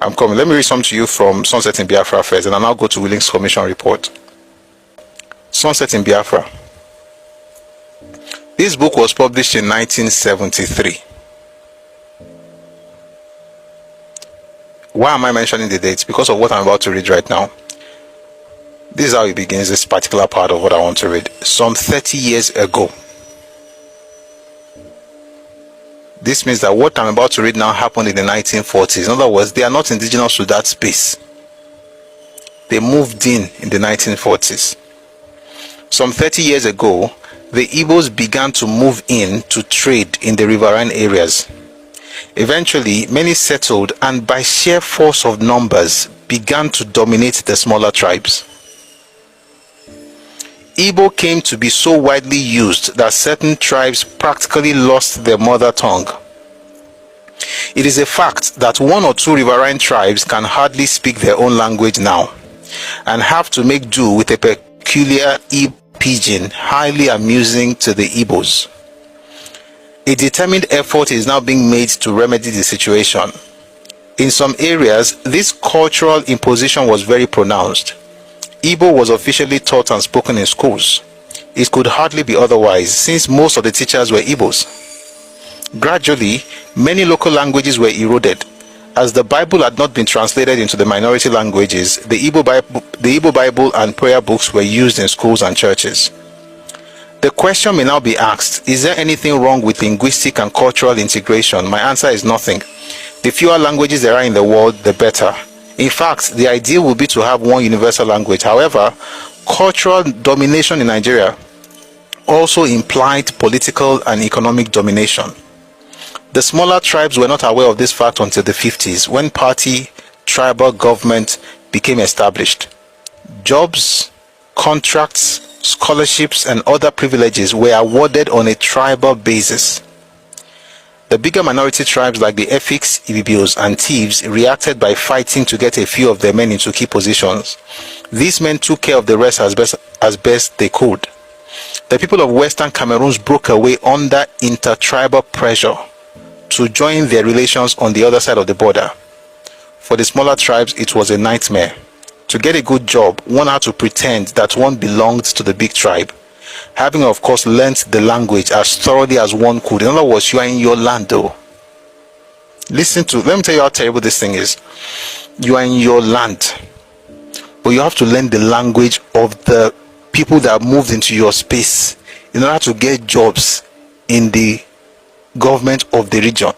I'm coming. Let me read some to you from Sunset in Biafra first, and I'll now go to Willing's Commission report. Sunset in Biafra. This book was published in 1973. Why am I mentioning the dates? Because of what I'm about to read right now. This is how it begins, this particular part of what I want to read. Some 30 years ago. This means that what I'm about to read now happened in the 1940s. In other words, they are not indigenous to that space. They moved in the 1940s. Some 30 years ago, the Igbos began to move in to trade in the riverine areas. Eventually, many settled and by sheer force of numbers began to dominate the smaller tribes. Igbo came to be so widely used that certain tribes practically lost their mother tongue. It is a fact that one or two riverine tribes can hardly speak their own language now and have to make do with a peculiar Igbo pidgin highly amusing to the Igbos. A determined effort is now being made to remedy the situation. In some areas, this cultural imposition was very pronounced. Igbo was officially taught and spoken in schools. It could hardly be otherwise, since most of the teachers were Igbos. Gradually, many local languages were eroded. As the Bible had not been translated into the minority languages, the Igbo Bible and prayer books were used in schools and churches. The question may now be asked, is there anything wrong with linguistic and cultural integration? My answer is nothing. The fewer languages there are in the world, the better. In fact, the ideal would be to have one universal language. However, cultural domination in Nigeria also implied political and economic domination. The smaller tribes were not aware of this fact until the 50s, when tribal government became established. Jobs, contracts, scholarships, and other privileges were awarded on a tribal basis. The bigger minority tribes like the Efiks, Ibibios, and Thieves reacted by fighting to get a few of their men into key positions. These men took care of the rest as best they could. The people of Western Cameroon broke away under intertribal pressure to join their relations on the other side of the border. For the smaller tribes, it was a nightmare. To get a good job, one had to pretend that one belonged to the big tribe, having of course learnt the language as thoroughly as one could. In other words, you are in your land though. Let me tell you how terrible this thing is. You are in your land, but you have to learn the language of the people that moved into your space in order to get jobs in the government of the region.